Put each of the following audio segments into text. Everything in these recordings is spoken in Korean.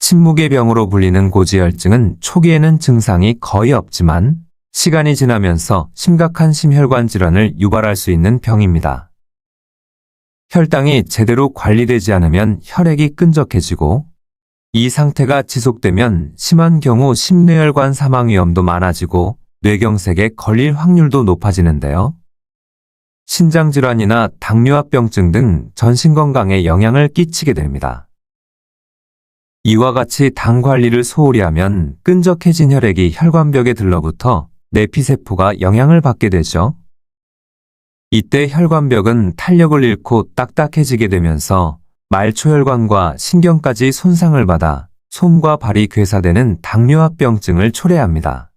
침묵의 병으로 불리는 고지혈증은 초기에는 증상이 거의 없지만 시간이 지나면서 심각한 심혈관 질환을 유발할 수 있는 병입니다. 혈당이 제대로 관리되지 않으면 혈액이 끈적해지고 이 상태가 지속되면 심한 경우 심뇌혈관 사망 위험도 많아지고 뇌경색에 걸릴 확률도 높아지는데요. 신장질환이나 당뇨합병증 등 전신 건강에 영향을 끼치게 됩니다. 이와 같이 당 관리를 소홀히 하면 끈적해진 혈액이 혈관벽에 들러붙어 내피세포가 영향을 받게 되죠. 이때 혈관벽은 탄력을 잃고 딱딱해지게 되면서 말초혈관과 신경까지 손상을 받아 손과 발이 괴사되는 당뇨합병증을 초래합니다.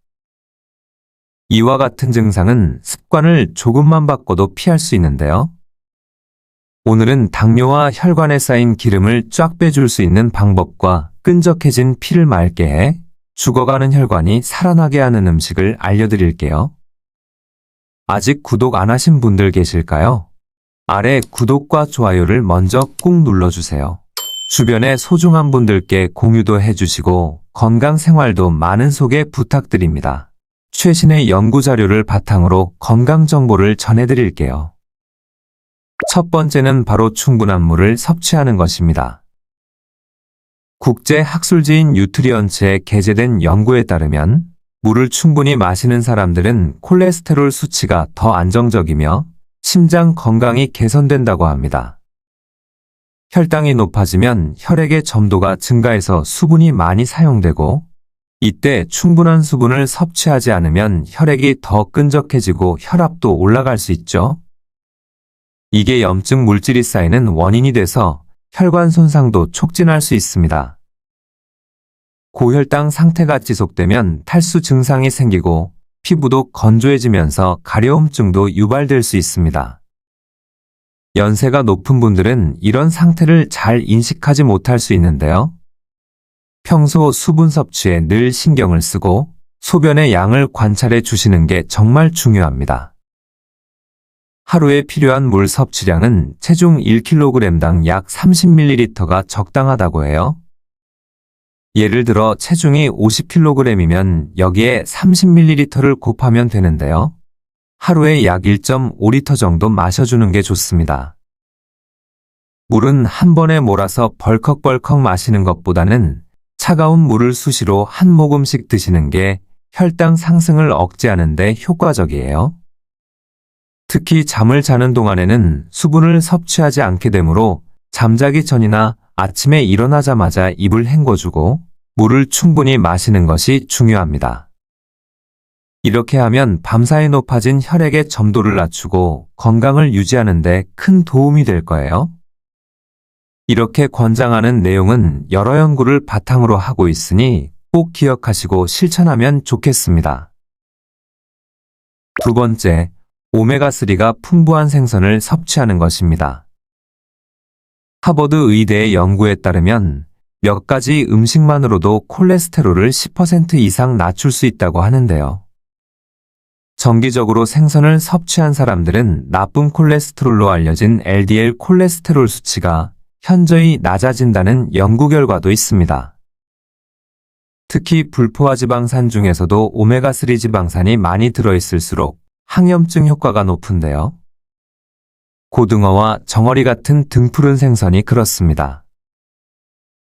이와 같은 증상은 습관을 조금만 바꿔도 피할 수 있는데요. 오늘은 당뇨와 혈관에 쌓인 기름을 쫙 빼줄 수 있는 방법과 끈적해진 피를 맑게 해 죽어가는 혈관이 살아나게 하는 음식을 알려드릴게요. 아직 구독 안 하신 분들 계실까요? 아래 구독과 좋아요를 먼저 꾹 눌러주세요. 주변에 소중한 분들께 공유도 해주시고 건강생활도 많은 소개 부탁드립니다. 최신의 연구자료를 바탕으로 건강정보를 전해드릴게요. 첫 번째는 바로 충분한 물을 섭취하는 것입니다. 국제학술지인 뉴트리언츠에 게재된 연구에 따르면 물을 충분히 마시는 사람들은 콜레스테롤 수치가 더 안정적이며 심장 건강이 개선된다고 합니다. 혈당이 높아지면 혈액의 점도가 증가해서 수분이 많이 사용되고 이때 충분한 수분을 섭취하지 않으면 혈액이 더 끈적해지고 혈압도 올라갈 수 있죠. 이게 염증 물질이 쌓이는 원인이 돼서 혈관 손상도 촉진할 수 있습니다. 고혈당 상태가 지속되면 탈수 증상이 생기고 피부도 건조해지면서 가려움증도 유발될 수 있습니다. 연세가 높은 분들은 이런 상태를 잘 인식하지 못할 수 있는데요. 평소 수분 섭취에 늘 신경을 쓰고 소변의 양을 관찰해 주시는 게 정말 중요합니다. 하루에 필요한 물 섭취량은 체중 1kg당 약 30ml가 적당하다고 해요. 예를 들어 체중이 50kg이면 여기에 30ml를 곱하면 되는데요. 하루에 약 1.5리터 정도 마셔주는 게 좋습니다. 물은 한 번에 몰아서 벌컥벌컥 마시는 것보다는 차가운 물을 수시로 한 모금씩 드시는 게 혈당 상승을 억제하는 데 효과적이에요. 특히 잠을 자는 동안에는 수분을 섭취하지 않게 되므로 잠자기 전이나 아침에 일어나자마자 입을 헹궈주고 물을 충분히 마시는 것이 중요합니다. 이렇게 하면 밤사이 높아진 혈액의 점도를 낮추고 건강을 유지하는 데 큰 도움이 될 거예요. 이렇게 권장하는 내용은 여러 연구를 바탕으로 하고 있으니 꼭 기억하시고 실천하면 좋겠습니다. 두 번째, 오메가3가 풍부한 생선을 섭취하는 것입니다. 하버드 의대의 연구에 따르면 몇 가지 음식만으로도 콜레스테롤을 10% 이상 낮출 수 있다고 하는데요. 정기적으로 생선을 섭취한 사람들은 나쁜 콜레스테롤로 알려진 LDL 콜레스테롤 수치가 현저히 낮아진다는 연구 결과도 있습니다. 특히 불포화 지방산 중에서도 오메가3 지방산이 많이 들어있을수록 항염증 효과가 높은데요. 고등어와 정어리 같은 등푸른 생선이 그렇습니다.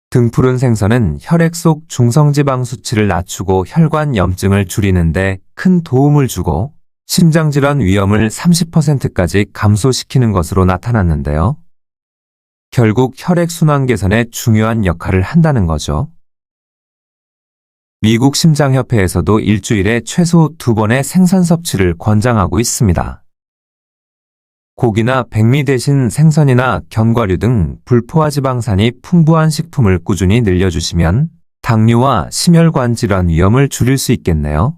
등푸른 생선은 혈액 속 중성지방 수치를 낮추고 혈관 염증을 줄이는데 큰 도움을 주고 심장질환 위험을 30%까지 감소시키는 것으로 나타났는데요. 결국 혈액순환 개선에 중요한 역할을 한다는 거죠. 미국 심장협회에서도 일주일에 최소 2번의 생선 섭취를 권장하고 있습니다. 고기나 백미 대신 생선이나 견과류 등 불포화 지방산이 풍부한 식품을 꾸준히 늘려주시면 당뇨와 심혈관 질환 위험을 줄일 수 있겠네요.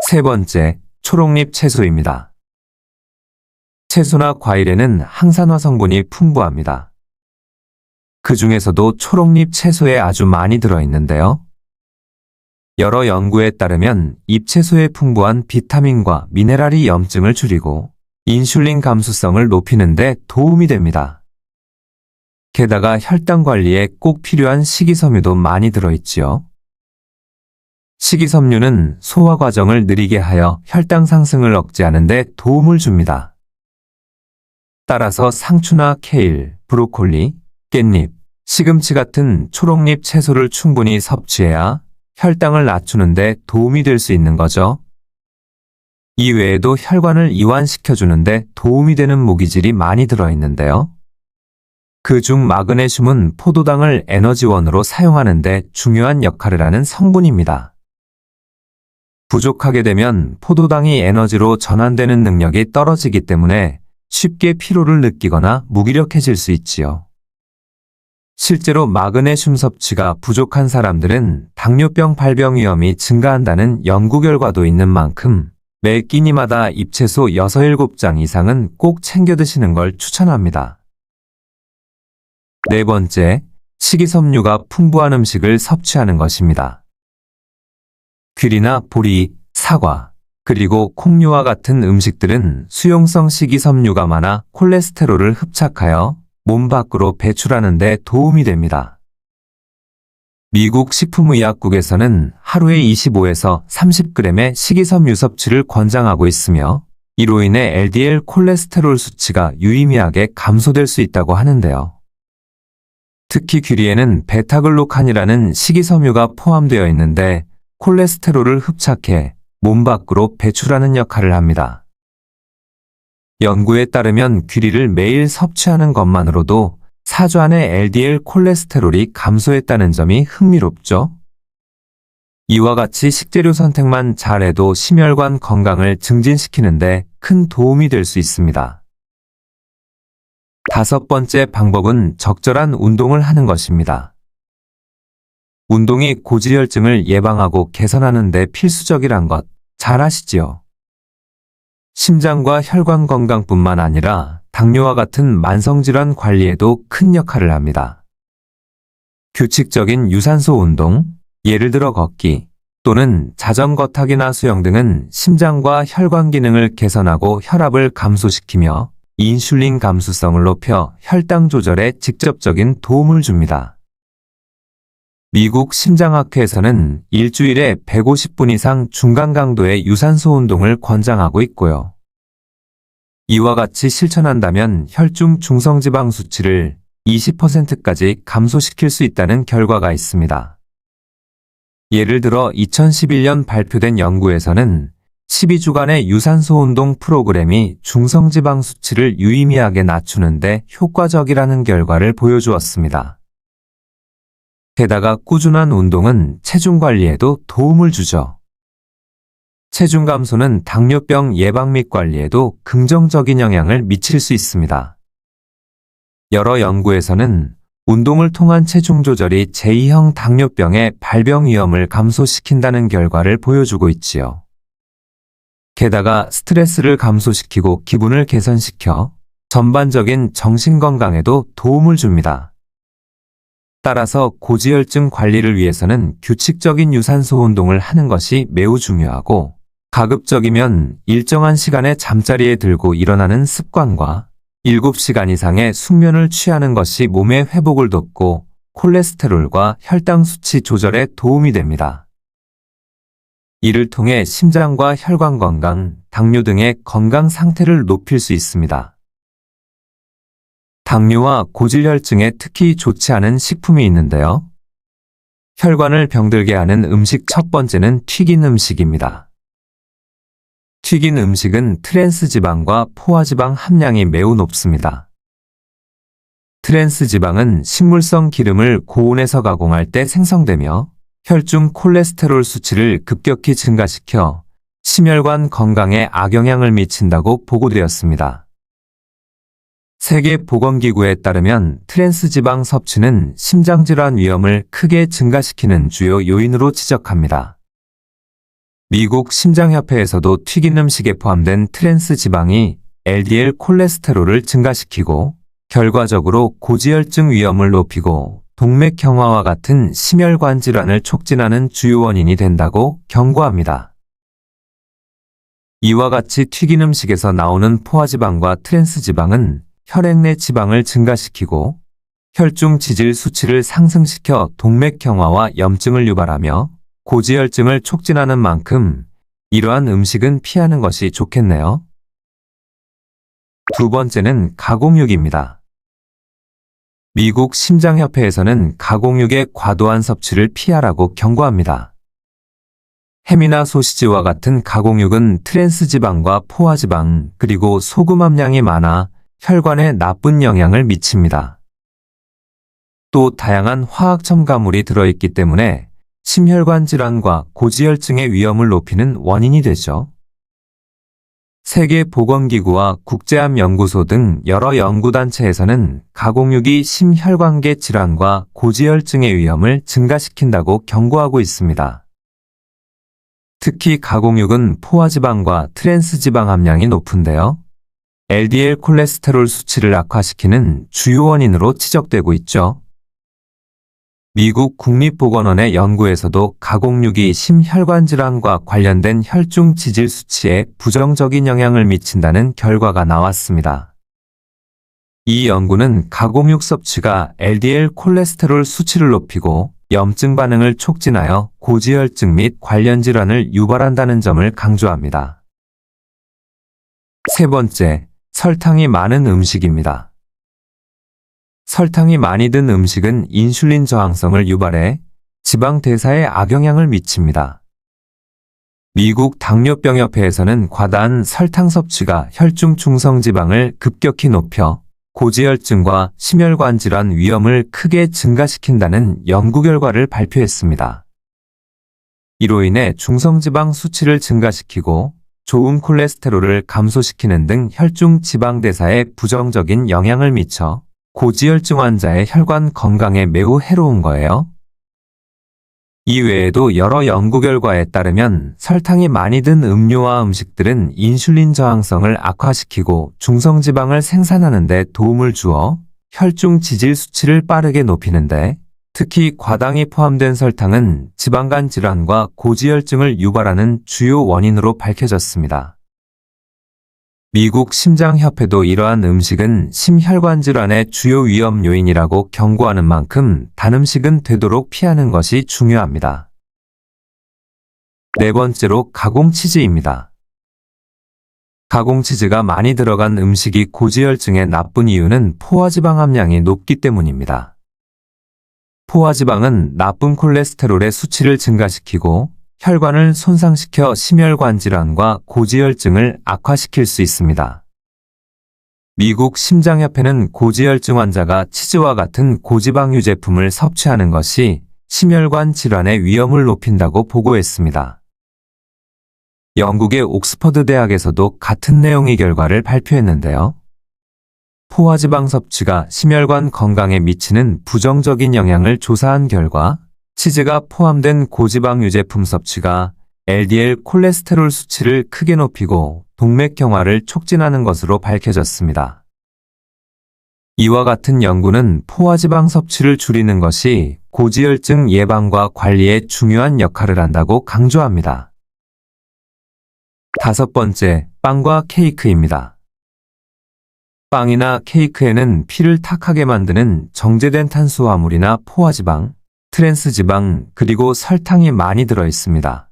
세 번째, 초록잎 채소입니다. 채소나 과일에는 항산화 성분이 풍부합니다. 그 중에서도 초록잎 채소에 아주 많이 들어있는데요. 여러 연구에 따르면 잎채소에 풍부한 비타민과 미네랄이 염증을 줄이고 인슐린 감수성을 높이는 데 도움이 됩니다. 게다가 혈당 관리에 꼭 필요한 식이섬유도 많이 들어있지요. 식이섬유는 소화 과정을 느리게 하여 혈당 상승을 억제하는 데 도움을 줍니다. 따라서 상추나 케일, 브로콜리, 깻잎, 시금치 같은 초록잎 채소를 충분히 섭취해야 혈당을 낮추는 데 도움이 될 수 있는 거죠. 이 외에도 혈관을 이완시켜주는 데 도움이 되는 무기질이 많이 들어있는데요. 그중 마그네슘은 포도당을 에너지원으로 사용하는 데 중요한 역할을 하는 성분입니다. 부족하게 되면 포도당이 에너지로 전환되는 능력이 떨어지기 때문에 쉽게 피로를 느끼거나 무기력해질 수 있지요. 실제로 마그네슘 섭취가 부족한 사람들은 당뇨병 발병 위험이 증가한다는 연구 결과도 있는 만큼 매 끼니마다 잎채소 6, 7장 이상은 꼭 챙겨 드시는 걸 추천합니다. 네 번째, 식이섬유가 풍부한 음식을 섭취하는 것입니다. 귤이나 보리, 사과, 그리고 콩류와 같은 음식들은 수용성 식이섬유가 많아 콜레스테롤을 흡착하여 몸 밖으로 배출하는 데 도움이 됩니다. 미국 식품의약국에서는 하루에 25에서 30g의 식이섬유 섭취를 권장하고 있으며 이로 인해 LDL 콜레스테롤 수치가 유의미하게 감소될 수 있다고 하는데요. 특히 귤이에는 베타글루칸이라는 식이섬유가 포함되어 있는데 콜레스테롤을 흡착해 몸 밖으로 배출하는 역할을 합니다. 연구에 따르면 귤이를 매일 섭취하는 것만으로도 사주 안의 LDL 콜레스테롤이 감소했다는 점이 흥미롭죠? 이와 같이 식재료 선택만 잘해도 심혈관 건강을 증진시키는데 큰 도움이 될 수 있습니다. 다섯 번째 방법은 적절한 운동을 하는 것입니다. 운동이 고지혈증을 예방하고 개선하는 데 필수적이란 것 잘 아시지요? 심장과 혈관 건강뿐만 아니라 당뇨와 같은 만성질환 관리에도 큰 역할을 합니다. 규칙적인 유산소 운동, 예를 들어 걷기 또는 자전거 타기나 수영 등은 심장과 혈관 기능을 개선하고 혈압을 감소시키며 인슐린 감수성을 높여 혈당 조절에 직접적인 도움을 줍니다. 미국 심장학회에서는 일주일에 150분 이상 중간 강도의 유산소 운동을 권장하고 있고요. 이와 같이 실천한다면 혈중 중성지방 수치를 20%까지 감소시킬 수 있다는 결과가 있습니다. 예를 들어 2011년 발표된 연구에서는 12주간의 유산소 운동 프로그램이 중성지방 수치를 유의미하게 낮추는 데 효과적이라는 결과를 보여주었습니다. 게다가 꾸준한 운동은 체중 관리에도 도움을 주죠. 체중 감소는 당뇨병 예방 및 관리에도 긍정적인 영향을 미칠 수 있습니다. 여러 연구에서는 운동을 통한 체중 조절이 제2형 당뇨병의 발병 위험을 감소시킨다는 결과를 보여주고 있지요. 게다가 스트레스를 감소시키고 기분을 개선시켜 전반적인 정신건강에도 도움을 줍니다. 따라서 고지혈증 관리를 위해서는 규칙적인 유산소 운동을 하는 것이 매우 중요하고 가급적이면 일정한 시간에 잠자리에 들고 일어나는 습관과 7시간 이상의 숙면을 취하는 것이 몸의 회복을 돕고 콜레스테롤과 혈당 수치 조절에 도움이 됩니다. 이를 통해 심장과 혈관 건강, 당뇨 등의 건강 상태를 높일 수 있습니다. 당뇨와 고지혈증에 특히 좋지 않은 식품이 있는데요. 혈관을 병들게 하는 음식 첫 번째는 튀긴 음식입니다. 튀긴 음식은 트랜스 지방과 포화 지방 함량이 매우 높습니다. 트랜스 지방은 식물성 기름을 고온에서 가공할 때 생성되며 혈중 콜레스테롤 수치를 급격히 증가시켜 심혈관 건강에 악영향을 미친다고 보고되었습니다. 세계보건기구에 따르면 트랜스 지방 섭취는 심장질환 위험을 크게 증가시키는 주요 요인으로 지적합니다. 미국 심장협회에서도 튀긴 음식에 포함된 트랜스 지방이 LDL 콜레스테롤을 증가시키고 결과적으로 고지혈증 위험을 높이고 동맥경화와 같은 심혈관 질환을 촉진하는 주요 원인이 된다고 경고합니다. 이와 같이 튀긴 음식에서 나오는 포화지방과 트랜스 지방은 혈액 내 지방을 증가시키고 혈중 지질 수치를 상승시켜 동맥경화와 염증을 유발하며 고지혈증을 촉진하는 만큼 이러한 음식은 피하는 것이 좋겠네요. 두 번째는 가공육입니다. 미국 심장협회에서는 가공육의 과도한 섭취를 피하라고 경고합니다. 햄이나 소시지와 같은 가공육은 트랜스지방과 포화지방 그리고 소금 함량이 많아 혈관에 나쁜 영향을 미칩니다. 또 다양한 화학 첨가물이 들어있기 때문에 심혈관 질환과 고지혈증의 위험을 높이는 원인이 되죠. 세계보건기구와 국제암연구소 등 여러 연구단체에서는 가공육이 심혈관계 질환과 고지혈증의 위험을 증가시킨다고 경고하고 있습니다. 특히 가공육은 포화지방과 트랜스지방 함량이 높은데요. LDL 콜레스테롤 수치를 악화시키는 주요 원인으로 지적되고 있죠. 미국 국립보건원의 연구에서도 가공육이 심혈관 질환과 관련된 혈중 지질 수치에 부정적인 영향을 미친다는 결과가 나왔습니다. 이 연구는 가공육 섭취가 LDL 콜레스테롤 수치를 높이고 염증 반응을 촉진하여 고지혈증 및 관련 질환을 유발한다는 점을 강조합니다. 세 번째, 설탕이 많은 음식입니다. 설탕이 많이 든 음식은 인슐린 저항성을 유발해 지방 대사에 악영향을 미칩니다. 미국 당뇨병협회에서는 과다한 설탕 섭취가 혈중 중성지방을 급격히 높여 고지혈증과 심혈관 질환 위험을 크게 증가시킨다는 연구 결과를 발표했습니다. 이로 인해 중성지방 수치를 증가시키고 좋은 콜레스테롤을 감소시키는 등 혈중 지방 대사에 부정적인 영향을 미쳐 고지혈증 환자의 혈관 건강에 매우 해로운 거예요. 이 외에도 여러 연구 결과에 따르면 설탕이 많이 든 음료와 음식들은 인슐린 저항성을 악화시키고 중성지방을 생산하는 데 도움을 주어 혈중 지질 수치를 빠르게 높이는데 특히 과당이 포함된 설탕은 지방간 질환과 고지혈증을 유발하는 주요 원인으로 밝혀졌습니다. 미국 심장협회도 이러한 음식은 심혈관 질환의 주요 위험 요인이라고 경고하는 만큼 단 음식은 되도록 피하는 것이 중요합니다. 네 번째로 가공치즈입니다. 가공치즈가 많이 들어간 음식이 고지혈증에 나쁜 이유는 포화지방 함량이 높기 때문입니다. 포화지방은 나쁜 콜레스테롤의 수치를 증가시키고 혈관을 손상시켜 심혈관 질환과 고지혈증을 악화시킬 수 있습니다. 미국 심장협회는 고지혈증 환자가 치즈와 같은 고지방 유제품을 섭취하는 것이 심혈관 질환의 위험을 높인다고 보고했습니다. 영국의 옥스퍼드 대학에서도 같은 내용의 결과를 발표했는데요. 포화지방 섭취가 심혈관 건강에 미치는 부정적인 영향을 조사한 결과 치즈가 포함된 고지방 유제품 섭취가 LDL 콜레스테롤 수치를 크게 높이고 동맥경화를 촉진하는 것으로 밝혀졌습니다. 이와 같은 연구는 포화지방 섭취를 줄이는 것이 고지혈증 예방과 관리에 중요한 역할을 한다고 강조합니다. 다섯 번째, 빵과 케이크입니다. 빵이나 케이크에는 피를 탁하게 만드는 정제된 탄수화물이나 포화지방, 트랜스지방, 그리고 설탕이 많이 들어 있습니다.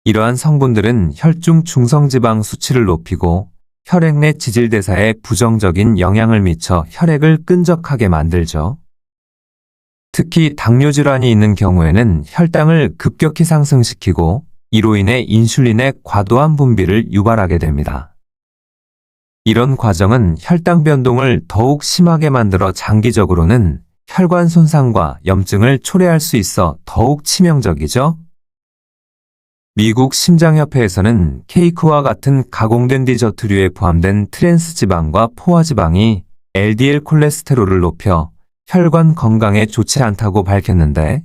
이러한 성분들은 혈중 중성지방 수치를 높이고 혈액 내 지질대사에 부정적인 영향을 미쳐 혈액을 끈적하게 만들죠. 특히 당뇨질환이 있는 경우에는 혈당을 급격히 상승시키고 이로 인해 인슐린의 과도한 분비를 유발하게 됩니다. 이런 과정은 혈당 변동을 더욱 심하게 만들어 장기적으로는 혈관 손상과 염증을 초래할 수 있어 더욱 치명적이죠. 미국 심장협회에서는 케이크와 같은 가공된 디저트류에 포함된 트랜스지방과 포화지방이 LDL 콜레스테롤을 높여 혈관 건강에 좋지 않다고 밝혔는데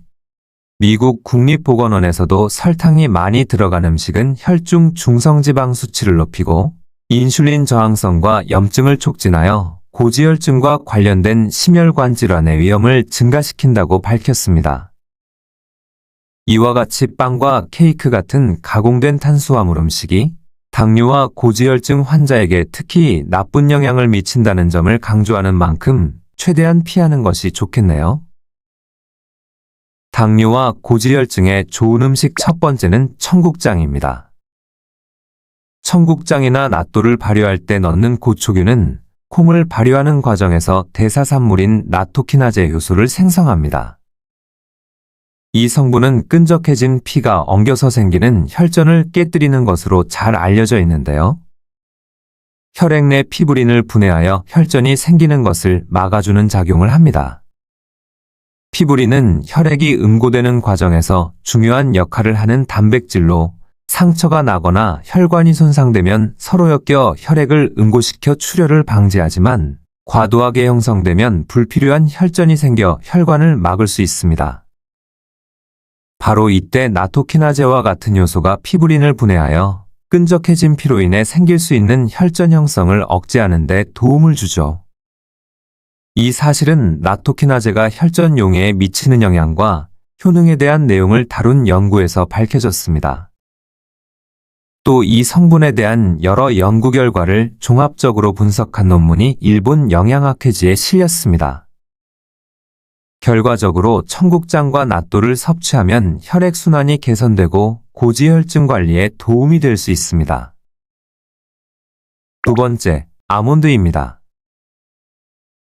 미국 국립보건원에서도 설탕이 많이 들어간 음식은 혈중 중성지방 수치를 높이고 인슐린 저항성과 염증을 촉진하여 고지혈증과 관련된 심혈관 질환의 위험을 증가시킨다고 밝혔습니다. 이와 같이 빵과 케이크 같은 가공된 탄수화물 음식이 당뇨와 고지혈증 환자에게 특히 나쁜 영향을 미친다는 점을 강조하는 만큼 최대한 피하는 것이 좋겠네요. 당뇨와 고지혈증에 좋은 음식 첫 번째는 청국장입니다. 청국장이나 낫또를 발효할 때 넣는 고초균은 콩을 발효하는 과정에서 대사산물인 나토키나제 효소를 생성합니다. 이 성분은 끈적해진 피가 엉겨서 생기는 혈전을 깨뜨리는 것으로 잘 알려져 있는데요. 혈액 내 피부린을 분해하여 혈전이 생기는 것을 막아주는 작용을 합니다. 피부린은 혈액이 응고되는 과정에서 중요한 역할을 하는 단백질로 상처가 나거나 혈관이 손상되면 서로 엮여 혈액을 응고시켜 출혈을 방지하지만 과도하게 형성되면 불필요한 혈전이 생겨 혈관을 막을 수 있습니다. 바로 이때 나토키나제와 같은 요소가 피부린을 분해하여 끈적해진 피로 인해 생길 수 있는 혈전 형성을 억제하는 데 도움을 주죠. 이 사실은 나토키나제가 혈전 용해에 미치는 영향과 효능에 대한 내용을 다룬 연구에서 밝혀졌습니다. 또 이 성분에 대한 여러 연구 결과를 종합적으로 분석한 논문이 일본 영양학회지에 실렸습니다. 결과적으로 청국장과 낫또를 섭취하면 혈액순환이 개선되고 고지혈증 관리에 도움이 될 수 있습니다. 두 번째, 아몬드입니다.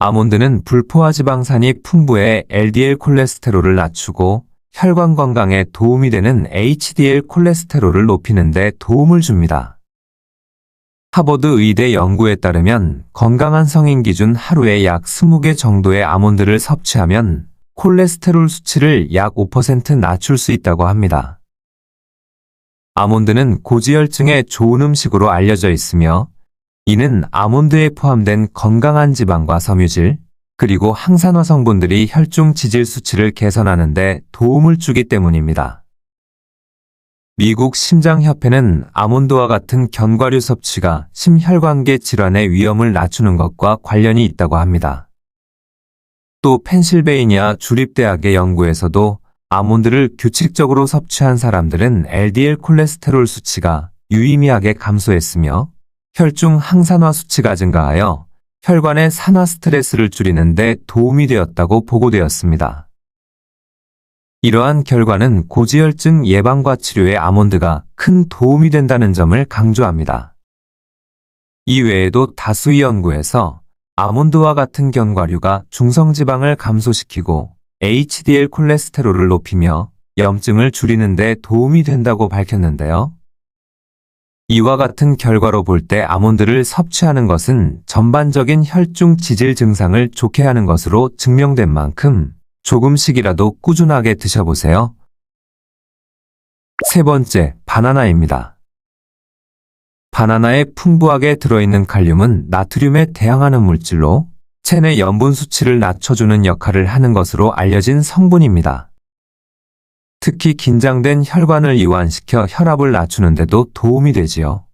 아몬드는 불포화 지방산이 풍부해 LDL 콜레스테롤을 낮추고 혈관 건강에 도움이 되는 HDL 콜레스테롤을 높이는 데 도움을 줍니다. 하버드 의대 연구에 따르면 건강한 성인 기준 하루에 약 20개 정도의 아몬드를 섭취하면 콜레스테롤 수치를 약 5% 낮출 수 있다고 합니다. 아몬드는 고지혈증에 좋은 음식으로 알려져 있으며 이는 아몬드에 포함된 건강한 지방과 섬유질, 그리고 항산화 성분들이 혈중 지질 수치를 개선하는 데 도움을 주기 때문입니다. 미국 심장협회는 아몬드와 같은 견과류 섭취가 심혈관계 질환의 위험을 낮추는 것과 관련이 있다고 합니다. 또 펜실베이니아 주립대학의 연구에서도 아몬드를 규칙적으로 섭취한 사람들은 LDL 콜레스테롤 수치가 유의미하게 감소했으며 혈중 항산화 수치가 증가하여 혈관의 산화 스트레스를 줄이는 데 도움이 되었다고 보고되었습니다. 이러한 결과는 고지혈증 예방과 치료에 아몬드가 큰 도움이 된다는 점을 강조합니다. 이외에도 다수의 연구에서 아몬드와 같은 견과류가 중성지방을 감소시키고 HDL 콜레스테롤을 높이며 염증을 줄이는 데 도움이 된다고 밝혔는데요. 이와 같은 결과로 볼 때 아몬드를 섭취하는 것은 전반적인 혈중 지질 증상을 좋게 하는 것으로 증명된 만큼 조금씩이라도 꾸준하게 드셔보세요. 세 번째, 바나나입니다. 바나나에 풍부하게 들어있는 칼륨은 나트륨에 대항하는 물질로 체내 염분 수치를 낮춰주는 역할을 하는 것으로 알려진 성분입니다. 특히 긴장된 혈관을 이완시켜 혈압을 낮추는 데도 도움이 되지요.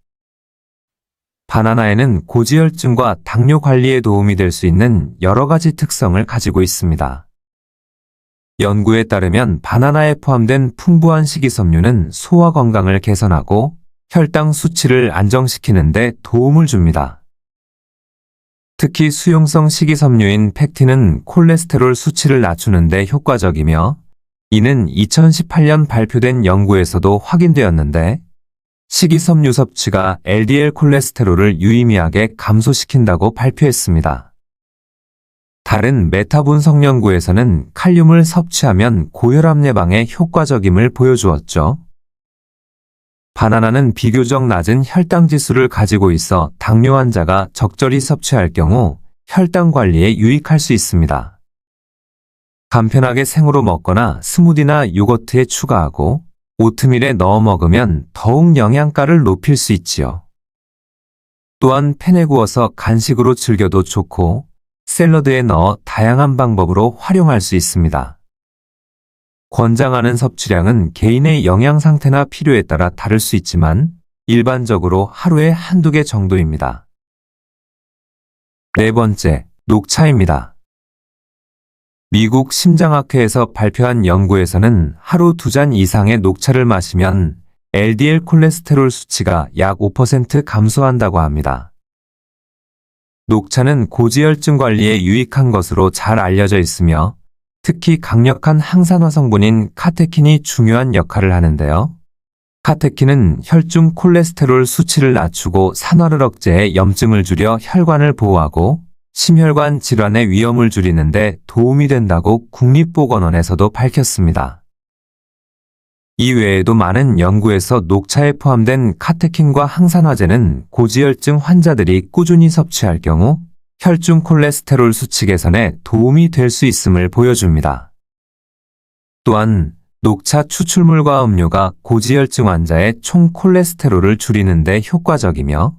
바나나에는 고지혈증과 당뇨 관리에 도움이 될 수 있는 여러 가지 특성을 가지고 있습니다. 연구에 따르면 바나나에 포함된 풍부한 식이섬유는 소화 건강을 개선하고 혈당 수치를 안정시키는 데 도움을 줍니다. 특히 수용성 식이섬유인 팩틴은 콜레스테롤 수치를 낮추는 데 효과적이며 이는 2018년 발표된 연구에서도 확인되었는데 식이섬유 섭취가 LDL 콜레스테롤을 유의미하게 감소시킨다고 발표했습니다. 다른 메타분석 연구에서는 칼륨을 섭취하면 고혈압 예방에 효과적임을 보여주었죠. 바나나는 비교적 낮은 혈당 지수를 가지고 있어 당뇨 환자가 적절히 섭취할 경우 혈당 관리에 유익할 수 있습니다. 간편하게 생으로 먹거나 스무디나 요거트에 추가하고 오트밀에 넣어 먹으면 더욱 영양가를 높일 수 있지요. 또한 팬에 구워서 간식으로 즐겨도 좋고 샐러드에 넣어 다양한 방법으로 활용할 수 있습니다. 권장하는 섭취량은 개인의 영양 상태나 필요에 따라 다를 수 있지만 일반적으로 하루에 한두 개 정도입니다. 네 번째, 녹차입니다. 미국 심장학회에서 발표한 연구에서는 하루 2잔 이상의 녹차를 마시면 LDL 콜레스테롤 수치가 약 5% 감소한다고 합니다. 녹차는 고지혈증 관리에 유익한 것으로 잘 알려져 있으며 특히 강력한 항산화 성분인 카테킨이 중요한 역할을 하는데요. 카테킨은 혈중 콜레스테롤 수치를 낮추고 산화를 억제해 염증을 줄여 혈관을 보호하고 심혈관 질환의 위험을 줄이는 데 도움이 된다고 국립보건원에서도 밝혔습니다. 이외에도 많은 연구에서 녹차에 포함된 카테킨과 항산화제는 고지혈증 환자들이 꾸준히 섭취할 경우 혈중 콜레스테롤 수치 개선에 도움이 될 수 있음을 보여줍니다. 또한 녹차 추출물과 음료가 고지혈증 환자의 총 콜레스테롤을 줄이는 데 효과적이며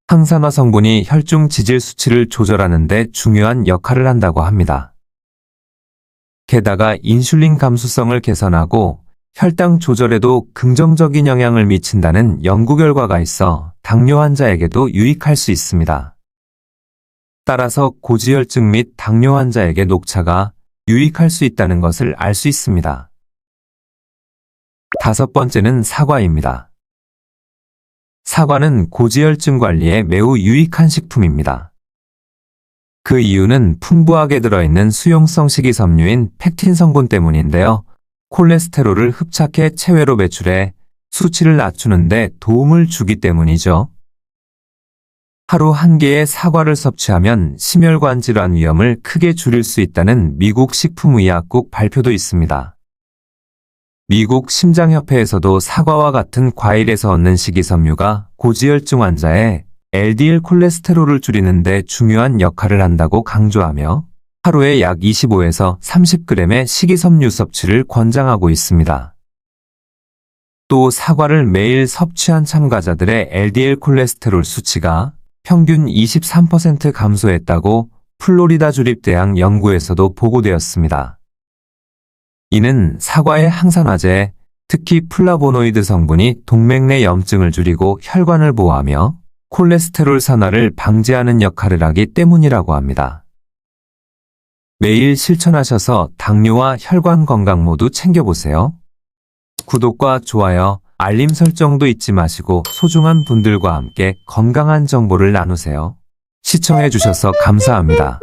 항산화 성분이 혈중 지질 수치를 조절하는 데 중요한 역할을 한다고 합니다. 게다가 인슐린 감수성을 개선하고 혈당 조절에도 긍정적인 영향을 미친다는 연구 결과가 있어 당뇨 환자에게도 유익할 수 있습니다. 따라서 고지혈증 및 당뇨 환자에게 녹차가 유익할 수 있다는 것을 알 수 있습니다. 5번째는 사과입니다. 사과는 고지혈증 관리에 매우 유익한 식품입니다. 그 이유는 풍부하게 들어있는 수용성 식이섬유인 펙틴 성분 때문인데요. 콜레스테롤을 흡착해 체외로 배출해 수치를 낮추는 데 도움을 주기 때문이죠. 하루 1개의 사과를 섭취하면 심혈관 질환 위험을 크게 줄일 수 있다는 미국 식품의약국 발표도 있습니다. 미국 심장협회에서도 사과와 같은 과일에서 얻는 식이섬유가 고지혈증 환자의 LDL 콜레스테롤을 줄이는 데 중요한 역할을 한다고 강조하며 하루에 약 25에서 30g의 식이섬유 섭취를 권장하고 있습니다. 또 사과를 매일 섭취한 참가자들의 LDL 콜레스테롤 수치가 평균 23% 감소했다고 플로리다 주립대학 연구에서도 보고되었습니다. 이는 사과의 항산화제, 특히 플라보노이드 성분이 동맥 내 염증을 줄이고 혈관을 보호하며 콜레스테롤 산화를 방지하는 역할을 하기 때문이라고 합니다. 매일 실천하셔서 당뇨와 혈관 건강 모두 챙겨보세요. 구독과 좋아요, 알림 설정도 잊지 마시고 소중한 분들과 함께 건강한 정보를 나누세요. 시청해주셔서 감사합니다.